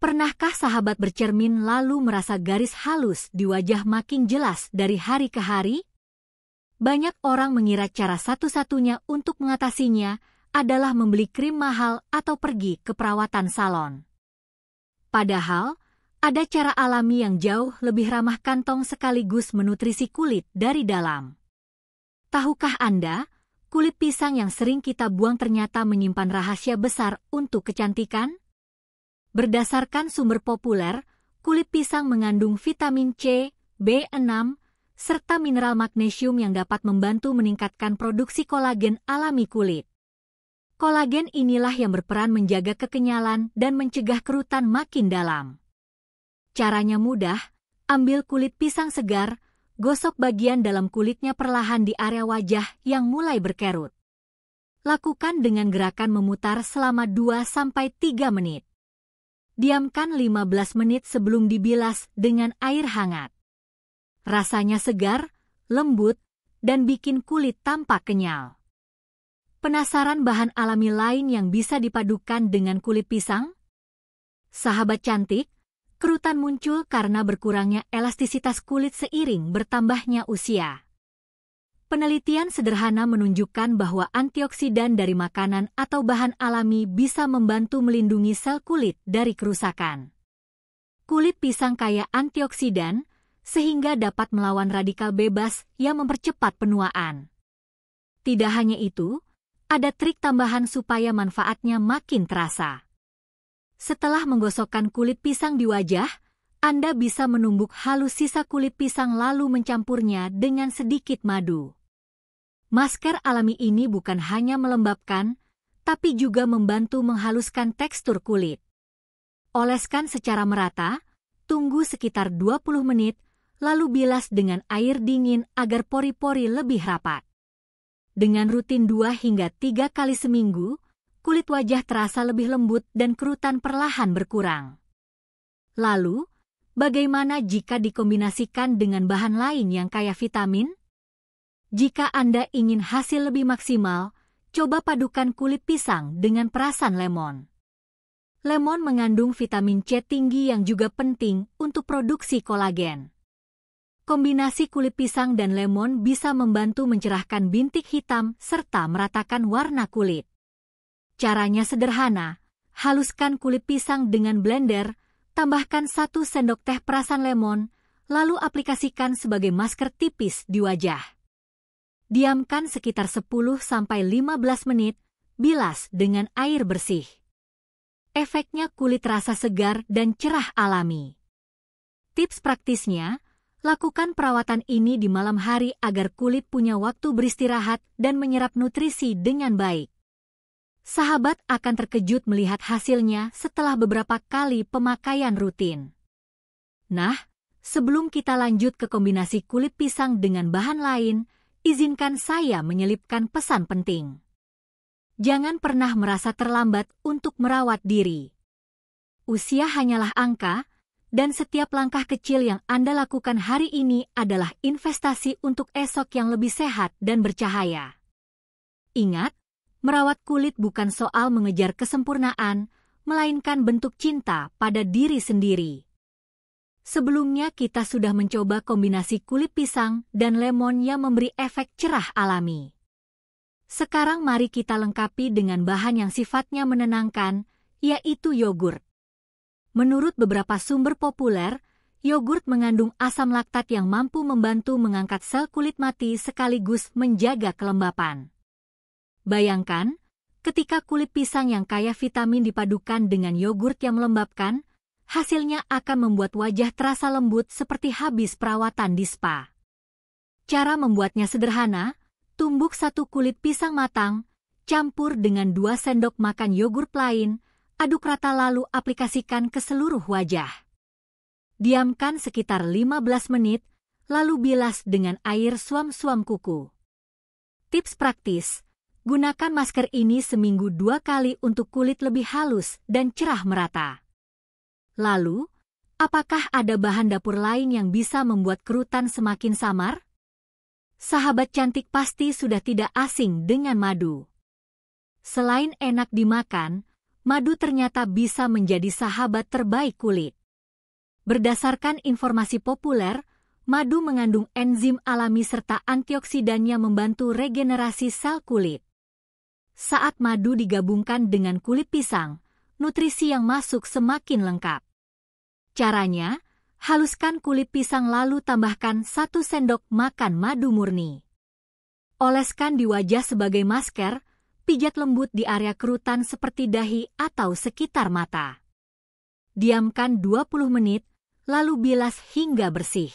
Pernahkah sahabat bercermin lalu merasa garis halus di wajah makin jelas dari hari ke hari? Banyak orang mengira cara satu-satunya untuk mengatasinya adalah membeli krim mahal atau pergi ke perawatan salon. Padahal, ada cara alami yang jauh lebih ramah kantong sekaligus menutrisi kulit dari dalam. Tahukah Anda, kulit pisang yang sering kita buang ternyata menyimpan rahasia besar untuk kecantikan? Berdasarkan sumber populer, kulit pisang mengandung vitamin C, B6, serta mineral magnesium yang dapat membantu meningkatkan produksi kolagen alami kulit. Kolagen inilah yang berperan menjaga kekenyalan dan mencegah kerutan makin dalam. Caranya mudah, ambil kulit pisang segar, gosok bagian dalam kulitnya perlahan di area wajah yang mulai berkerut. Lakukan dengan gerakan memutar selama 2-3 menit. Diamkan 15 menit sebelum dibilas dengan air hangat. Rasanya segar, lembut, dan bikin kulit tampak kenyal. Penasaran bahan alami lain yang bisa dipadukan dengan kulit pisang? Sahabat cantik, kerutan muncul karena berkurangnya elastisitas kulit seiring bertambahnya usia. Penelitian sederhana menunjukkan bahwa antioksidan dari makanan atau bahan alami bisa membantu melindungi sel kulit dari kerusakan. Kulit pisang kaya antioksidan, sehingga dapat melawan radikal bebas yang mempercepat penuaan. Tidak hanya itu, ada trik tambahan supaya manfaatnya makin terasa. Setelah menggosokkan kulit pisang di wajah, Anda bisa menumbuk halus sisa kulit pisang lalu mencampurnya dengan sedikit madu. Masker alami ini bukan hanya melembabkan, tapi juga membantu menghaluskan tekstur kulit. Oleskan secara merata, tunggu sekitar 20 menit, lalu bilas dengan air dingin agar pori-pori lebih rapat. Dengan rutin 2 hingga 3 kali seminggu, kulit wajah terasa lebih lembut dan kerutan perlahan berkurang. Lalu, bagaimana jika dikombinasikan dengan bahan lain yang kaya vitamin? Jika Anda ingin hasil lebih maksimal, coba padukan kulit pisang dengan perasan lemon. Lemon mengandung vitamin C tinggi yang juga penting untuk produksi kolagen. Kombinasi kulit pisang dan lemon bisa membantu mencerahkan bintik hitam serta meratakan warna kulit. Caranya sederhana, haluskan kulit pisang dengan blender, tambahkan 1 sendok teh perasan lemon, lalu aplikasikan sebagai masker tipis di wajah. Diamkan sekitar 10-15 menit, bilas dengan air bersih. Efeknya kulit terasa segar dan cerah alami. Tips praktisnya, lakukan perawatan ini di malam hari agar kulit punya waktu beristirahat dan menyerap nutrisi dengan baik. Sahabat akan terkejut melihat hasilnya setelah beberapa kali pemakaian rutin. Nah, sebelum kita lanjut ke kombinasi kulit pisang dengan bahan lain, izinkan saya menyelipkan pesan penting. Jangan pernah merasa terlambat untuk merawat diri. Usia hanyalah angka, dan setiap langkah kecil yang Anda lakukan hari ini adalah investasi untuk esok yang lebih sehat dan bercahaya. Ingat, merawat kulit bukan soal mengejar kesempurnaan, melainkan bentuk cinta pada diri sendiri. Sebelumnya kita sudah mencoba kombinasi kulit pisang dan lemon yang memberi efek cerah alami. Sekarang mari kita lengkapi dengan bahan yang sifatnya menenangkan, yaitu yogurt. Menurut beberapa sumber populer, yogurt mengandung asam laktat yang mampu membantu mengangkat sel kulit mati sekaligus menjaga kelembapan. Bayangkan, ketika kulit pisang yang kaya vitamin dipadukan dengan yogurt yang melembabkan, hasilnya akan membuat wajah terasa lembut seperti habis perawatan di spa. Cara membuatnya sederhana, tumbuk 1 kulit pisang matang, campur dengan 2 sendok makan yogurt lain, aduk rata lalu aplikasikan ke seluruh wajah. Diamkan sekitar 15 menit, lalu bilas dengan air suam-suam kuku. Tips praktis, gunakan masker ini seminggu 2 kali untuk kulit lebih halus dan cerah merata. Lalu, apakah ada bahan dapur lain yang bisa membuat kerutan semakin samar? Sahabat cantik pasti sudah tidak asing dengan madu. Selain enak dimakan, madu ternyata bisa menjadi sahabat terbaik kulit. Berdasarkan informasi populer, madu mengandung enzim alami serta antioksidan yang membantu regenerasi sel kulit. Saat madu digabungkan dengan kulit pisang, nutrisi yang masuk semakin lengkap. Caranya, haluskan kulit pisang lalu tambahkan 1 sendok makan madu murni. Oleskan di wajah sebagai masker, pijat lembut di area kerutan seperti dahi atau sekitar mata. Diamkan 20 menit, lalu bilas hingga bersih.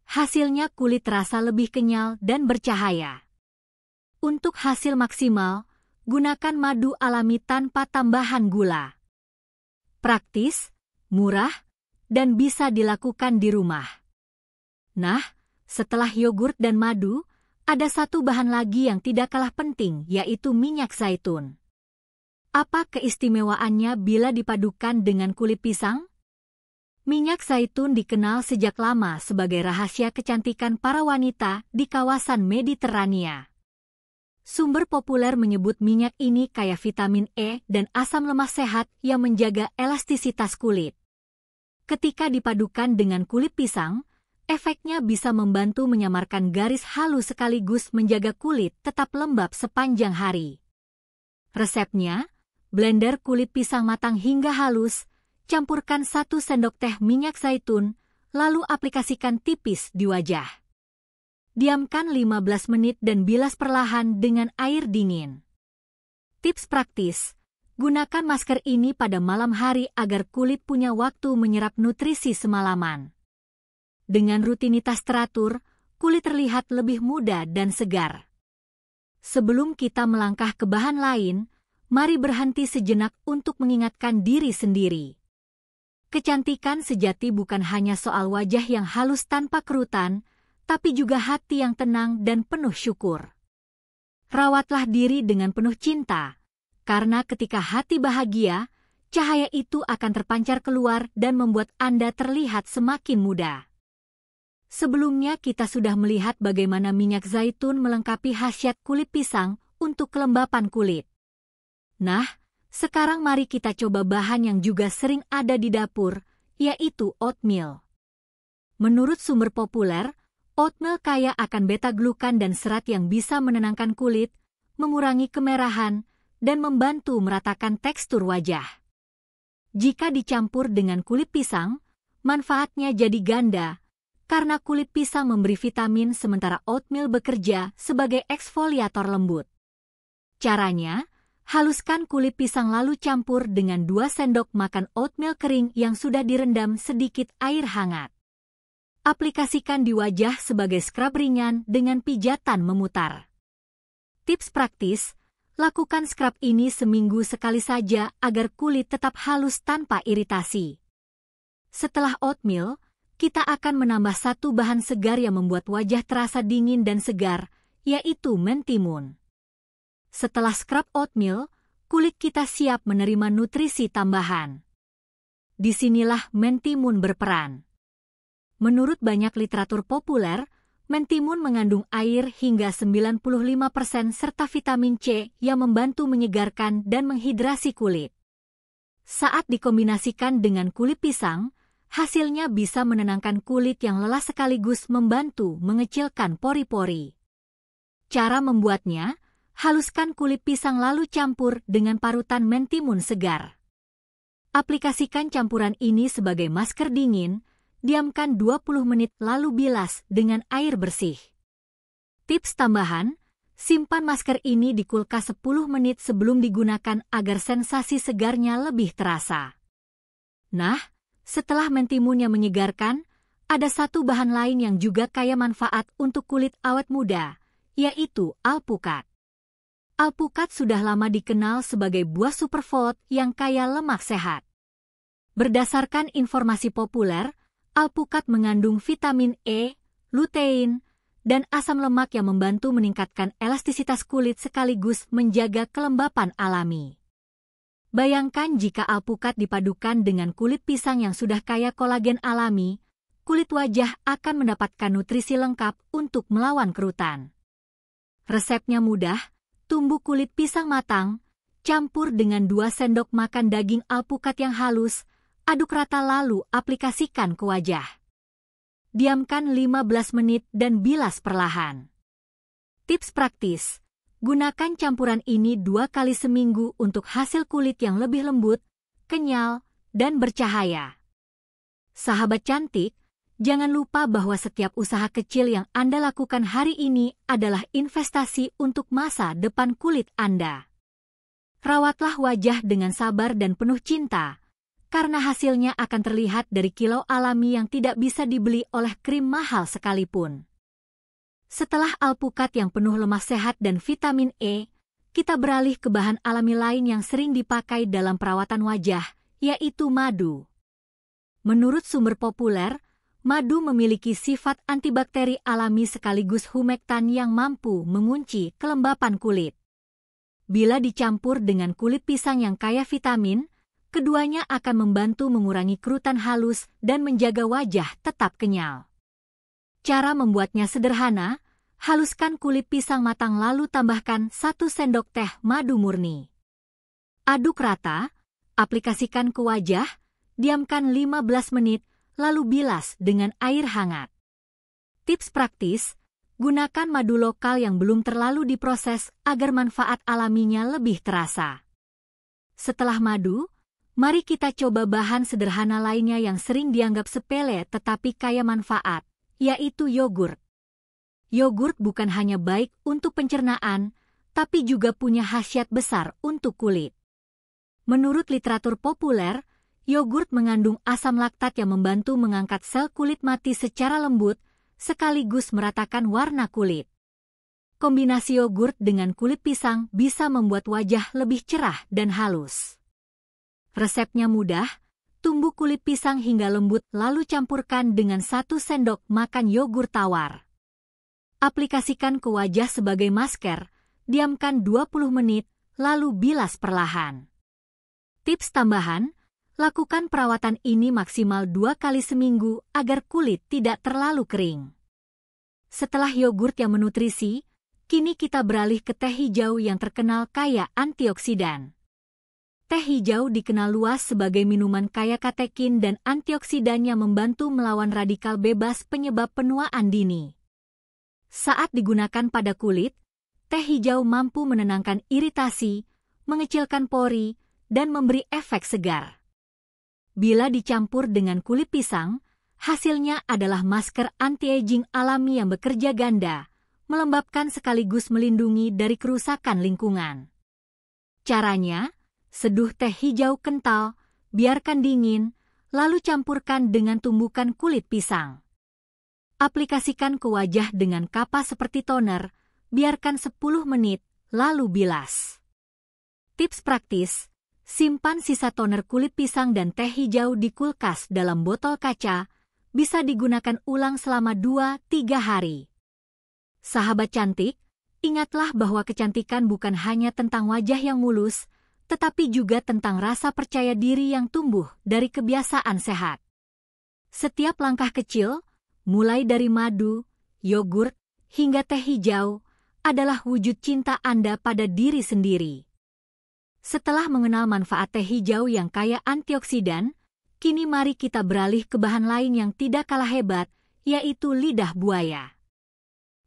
Hasilnya kulit terasa lebih kenyal dan bercahaya. Untuk hasil maksimal, gunakan madu alami tanpa tambahan gula. Praktis, murah, dan bisa dilakukan di rumah. Nah, setelah yogurt dan madu, ada satu bahan lagi yang tidak kalah penting, yaitu minyak zaitun. Apa keistimewaannya bila dipadukan dengan kulit pisang? Minyak zaitun dikenal sejak lama sebagai rahasia kecantikan para wanita di kawasan Mediterania. Sumber populer menyebut minyak ini kaya vitamin E dan asam lemak sehat yang menjaga elastisitas kulit. Ketika dipadukan dengan kulit pisang, efeknya bisa membantu menyamarkan garis halus sekaligus menjaga kulit tetap lembab sepanjang hari. Resepnya, blender kulit pisang matang hingga halus, campurkan 1 sendok teh minyak zaitun, lalu aplikasikan tipis di wajah. Diamkan 15 menit dan bilas perlahan dengan air dingin. Tips praktis, gunakan masker ini pada malam hari agar kulit punya waktu menyerap nutrisi semalaman. Dengan rutinitas teratur, kulit terlihat lebih muda dan segar. Sebelum kita melangkah ke bahan lain, mari berhenti sejenak untuk mengingatkan diri sendiri. Kecantikan sejati bukan hanya soal wajah yang halus tanpa kerutan, tapi juga hati yang tenang dan penuh syukur. Rawatlah diri dengan penuh cinta, karena ketika hati bahagia, cahaya itu akan terpancar keluar dan membuat Anda terlihat semakin muda. Sebelumnya kita sudah melihat bagaimana minyak zaitun melengkapi khasiat kulit pisang untuk kelembapan kulit. Nah, sekarang mari kita coba bahan yang juga sering ada di dapur, yaitu oatmeal. Menurut sumber populer, oatmeal kaya akan beta-glukan dan serat yang bisa menenangkan kulit, mengurangi kemerahan, dan membantu meratakan tekstur wajah. Jika dicampur dengan kulit pisang, manfaatnya jadi ganda, karena kulit pisang memberi vitamin sementara oatmeal bekerja sebagai eksfoliator lembut. Caranya, haluskan kulit pisang lalu campur dengan 2 sendok makan oatmeal kering yang sudah direndam sedikit air hangat. Aplikasikan di wajah sebagai scrub ringan dengan pijatan memutar. Tips praktis, lakukan scrub ini seminggu sekali saja agar kulit tetap halus tanpa iritasi. Setelah oatmeal, kita akan menambah satu bahan segar yang membuat wajah terasa dingin dan segar, yaitu mentimun. Setelah scrub oatmeal, kulit kita siap menerima nutrisi tambahan. Disinilah mentimun berperan. Menurut banyak literatur populer, mentimun mengandung air hingga 95% serta vitamin C yang membantu menyegarkan dan menghidrasi kulit. Saat dikombinasikan dengan kulit pisang, hasilnya bisa menenangkan kulit yang lelah sekaligus membantu mengecilkan pori-pori. Cara membuatnya, haluskan kulit pisang lalu campur dengan parutan mentimun segar. Aplikasikan campuran ini sebagai masker dingin, diamkan 20 menit lalu bilas dengan air bersih. Tips tambahan, simpan masker ini di kulkas 10 menit sebelum digunakan agar sensasi segarnya lebih terasa. Nah, setelah mentimunnya menyegarkan, ada satu bahan lain yang juga kaya manfaat untuk kulit awet muda, yaitu alpukat. Alpukat sudah lama dikenal sebagai buah superfood yang kaya lemak sehat. Berdasarkan informasi populer, alpukat mengandung vitamin E, lutein, dan asam lemak yang membantu meningkatkan elastisitas kulit sekaligus menjaga kelembapan alami. Bayangkan jika alpukat dipadukan dengan kulit pisang yang sudah kaya kolagen alami, kulit wajah akan mendapatkan nutrisi lengkap untuk melawan kerutan. Resepnya mudah, tumbuk kulit pisang matang, campur dengan 2 sendok makan daging alpukat yang halus, aduk rata lalu aplikasikan ke wajah. Diamkan 15 menit dan bilas perlahan. Tips praktis, gunakan campuran ini 2 kali seminggu untuk hasil kulit yang lebih lembut, kenyal, dan bercahaya. Sahabat cantik, jangan lupa bahwa setiap usaha kecil yang Anda lakukan hari ini adalah investasi untuk masa depan kulit Anda. Rawatlah wajah dengan sabar dan penuh cinta, karena hasilnya akan terlihat dari kilau alami yang tidak bisa dibeli oleh krim mahal sekalipun. Setelah alpukat yang penuh lemak sehat dan vitamin E, kita beralih ke bahan alami lain yang sering dipakai dalam perawatan wajah, yaitu madu. Menurut sumber populer, madu memiliki sifat antibakteri alami sekaligus humektan yang mampu mengunci kelembapan kulit. Bila dicampur dengan kulit pisang yang kaya vitamin, keduanya akan membantu mengurangi kerutan halus dan menjaga wajah tetap kenyal. Cara membuatnya sederhana, haluskan kulit pisang matang lalu tambahkan 1 sendok teh madu murni. Aduk rata, aplikasikan ke wajah, diamkan 15 menit, lalu bilas dengan air hangat. Tips praktis, gunakan madu lokal yang belum terlalu diproses agar manfaat alaminya lebih terasa. Setelah madu, mari kita coba bahan sederhana lainnya yang sering dianggap sepele tetapi kaya manfaat, yaitu yogurt. Yogurt bukan hanya baik untuk pencernaan, tapi juga punya khasiat besar untuk kulit. Menurut literatur populer, yogurt mengandung asam laktat yang membantu mengangkat sel kulit mati secara lembut, sekaligus meratakan warna kulit. Kombinasi yogurt dengan kulit pisang bisa membuat wajah lebih cerah dan halus. Resepnya mudah, tumbuk kulit pisang hingga lembut lalu campurkan dengan 1 sendok makan yogurt tawar. Aplikasikan ke wajah sebagai masker, diamkan 20 menit, lalu bilas perlahan. Tips tambahan, lakukan perawatan ini maksimal 2 kali seminggu agar kulit tidak terlalu kering. Setelah yogurt yang menutrisi, kini kita beralih ke teh hijau yang terkenal kaya antioksidan. Teh hijau dikenal luas sebagai minuman kaya katekin dan antioksidan yang membantu melawan radikal bebas penyebab penuaan dini. Saat digunakan pada kulit, teh hijau mampu menenangkan iritasi, mengecilkan pori, dan memberi efek segar. Bila dicampur dengan kulit pisang, hasilnya adalah masker anti-aging alami yang bekerja ganda, melembabkan sekaligus melindungi dari kerusakan lingkungan. Caranya, seduh teh hijau kental, biarkan dingin, lalu campurkan dengan tumbukan kulit pisang. Aplikasikan ke wajah dengan kapas seperti toner, biarkan 10 menit, lalu bilas. Tips praktis, simpan sisa toner kulit pisang dan teh hijau di kulkas dalam botol kaca, bisa digunakan ulang selama 2-3 hari. Sahabat cantik, ingatlah bahwa kecantikan bukan hanya tentang wajah yang mulus, tetapi juga tentang rasa percaya diri yang tumbuh dari kebiasaan sehat. Setiap langkah kecil, mulai dari madu, yogurt, hingga teh hijau, adalah wujud cinta Anda pada diri sendiri. Setelah mengenal manfaat teh hijau yang kaya antioksidan, kini mari kita beralih ke bahan lain yang tidak kalah hebat, yaitu lidah buaya.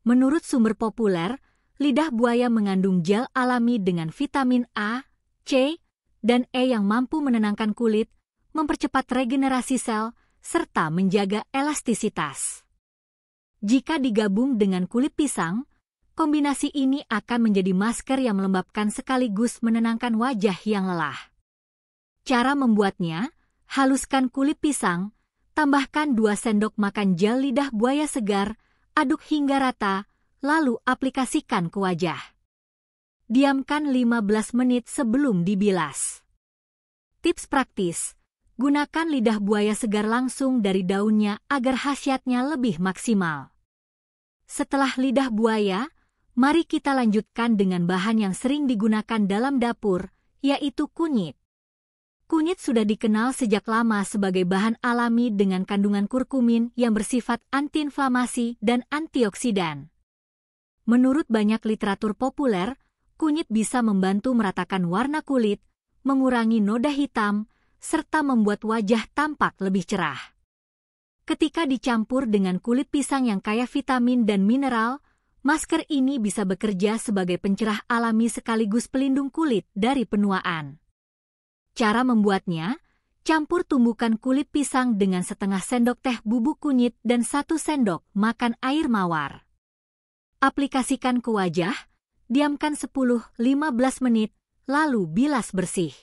Menurut sumber populer, lidah buaya mengandung gel alami dengan vitamin A, C, dan E yang mampu menenangkan kulit, mempercepat regenerasi sel, serta menjaga elastisitas. Jika digabung dengan kulit pisang, kombinasi ini akan menjadi masker yang melembabkan sekaligus menenangkan wajah yang lelah. Cara membuatnya, haluskan kulit pisang, tambahkan 2 sendok makan gel lidah buaya segar, aduk hingga rata, lalu aplikasikan ke wajah. Diamkan 15 menit sebelum dibilas. Tips praktis, gunakan lidah buaya segar langsung dari daunnya agar khasiatnya lebih maksimal. Setelah lidah buaya, mari kita lanjutkan dengan bahan yang sering digunakan dalam dapur, yaitu kunyit. Kunyit sudah dikenal sejak lama sebagai bahan alami dengan kandungan kurkumin yang bersifat antiinflamasi dan antioksidan. Menurut banyak literatur populer, kunyit bisa membantu meratakan warna kulit, mengurangi noda hitam, serta membuat wajah tampak lebih cerah. Ketika dicampur dengan kulit pisang yang kaya vitamin dan mineral, masker ini bisa bekerja sebagai pencerah alami sekaligus pelindung kulit dari penuaan. Cara membuatnya, campur tumbukan kulit pisang dengan setengah sendok teh bubuk kunyit dan 1 sendok makan air mawar. Aplikasikan ke wajah, diamkan 10-15 menit, lalu bilas bersih.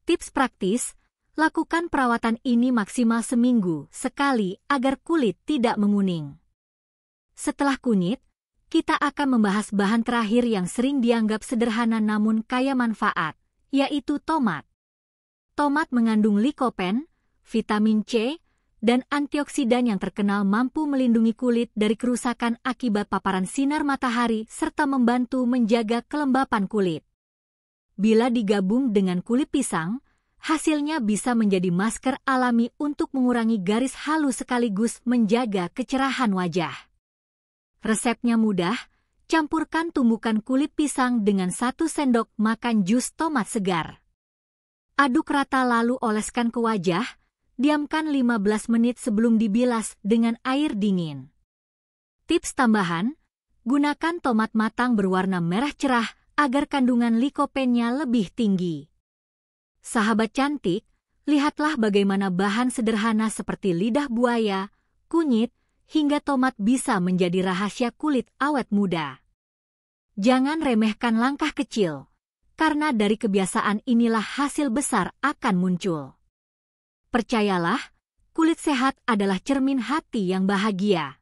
Tips praktis, lakukan perawatan ini maksimal seminggu sekali agar kulit tidak menguning. Setelah kunyit, kita akan membahas bahan terakhir yang sering dianggap sederhana namun kaya manfaat, yaitu tomat. Tomat mengandung likopen, vitamin C, dan antioksidan yang terkenal mampu melindungi kulit dari kerusakan akibat paparan sinar matahari serta membantu menjaga kelembapan kulit. Bila digabung dengan kulit pisang, hasilnya bisa menjadi masker alami untuk mengurangi garis halus sekaligus menjaga kecerahan wajah. Resepnya mudah, campurkan tumbukan kulit pisang dengan 1 sendok makan jus tomat segar. Aduk rata lalu oleskan ke wajah, diamkan 15 menit sebelum dibilas dengan air dingin. Tips tambahan, gunakan tomat matang berwarna merah cerah agar kandungan likopennya lebih tinggi. Sahabat cantik, lihatlah bagaimana bahan sederhana seperti lidah buaya, kunyit, hingga tomat bisa menjadi rahasia kulit awet muda. Jangan remehkan langkah kecil, karena dari kebiasaan inilah hasil besar akan muncul. Percayalah, kulit sehat adalah cermin hati yang bahagia.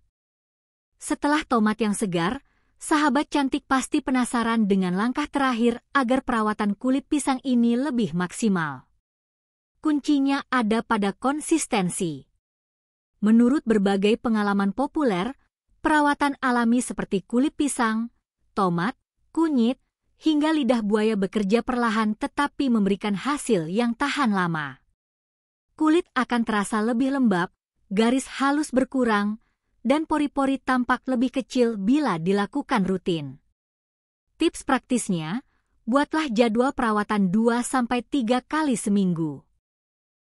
Setelah tomat yang segar, sahabat cantik pasti penasaran dengan langkah terakhir agar perawatan kulit pisang ini lebih maksimal. Kuncinya ada pada konsistensi. Menurut berbagai pengalaman populer, perawatan alami seperti kulit pisang, tomat, kunyit, hingga lidah buaya bekerja perlahan tetapi memberikan hasil yang tahan lama. Kulit akan terasa lebih lembab, garis halus berkurang, dan pori-pori tampak lebih kecil bila dilakukan rutin. Tips praktisnya, buatlah jadwal perawatan 2-3 kali seminggu.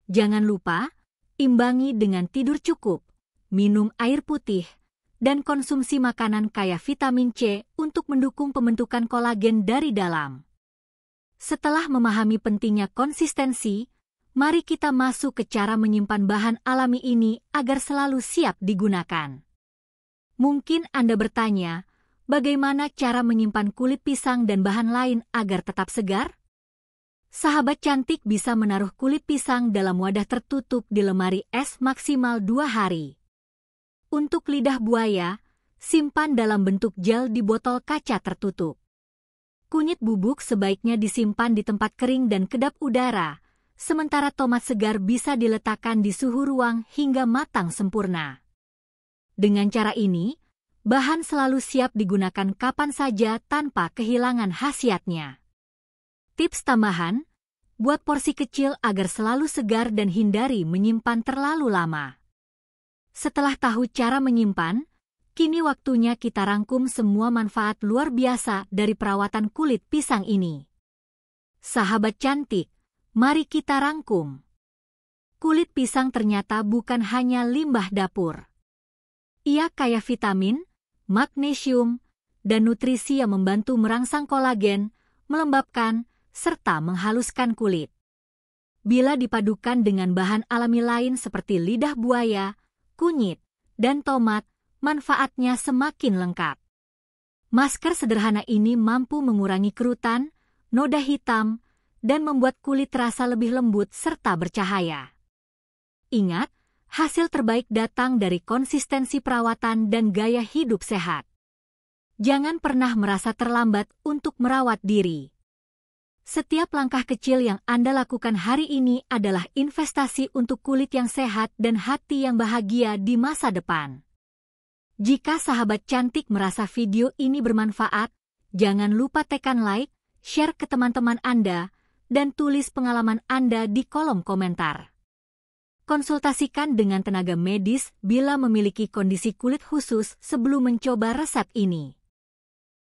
Jangan lupa, imbangi dengan tidur cukup, minum air putih, dan konsumsi makanan kaya vitamin C untuk mendukung pembentukan kolagen dari dalam. Setelah memahami pentingnya konsistensi, mari kita masuk ke cara menyimpan bahan alami ini agar selalu siap digunakan. Mungkin Anda bertanya, bagaimana cara menyimpan kulit pisang dan bahan lain agar tetap segar? Sahabat cantik bisa menaruh kulit pisang dalam wadah tertutup di lemari es maksimal 2 hari. Untuk lidah buaya, simpan dalam bentuk gel di botol kaca tertutup. Kunyit bubuk sebaiknya disimpan di tempat kering dan kedap udara, sementara tomat segar bisa diletakkan di suhu ruang hingga matang sempurna. Dengan cara ini, bahan selalu siap digunakan kapan saja tanpa kehilangan khasiatnya. Tips tambahan, buat porsi kecil agar selalu segar dan hindari menyimpan terlalu lama. Setelah tahu cara menyimpan, kini waktunya kita rangkum semua manfaat luar biasa dari perawatan kulit pisang ini. Sahabat cantik, mari kita rangkum. Kulit pisang ternyata bukan hanya limbah dapur. Ia kaya vitamin, magnesium, dan nutrisi yang membantu merangsang kolagen, melembabkan, serta menghaluskan kulit. Bila dipadukan dengan bahan alami lain seperti lidah buaya, kunyit, dan tomat, manfaatnya semakin lengkap. Masker sederhana ini mampu mengurangi kerutan, noda hitam, dan membuat kulit terasa lebih lembut serta bercahaya. Ingat, hasil terbaik datang dari konsistensi perawatan dan gaya hidup sehat. Jangan pernah merasa terlambat untuk merawat diri. Setiap langkah kecil yang Anda lakukan hari ini adalah investasi untuk kulit yang sehat dan hati yang bahagia di masa depan. Jika sahabat cantik merasa video ini bermanfaat, jangan lupa tekan like, share ke teman-teman Anda, dan tulis pengalaman Anda di kolom komentar. Konsultasikan dengan tenaga medis bila memiliki kondisi kulit khusus sebelum mencoba resep ini.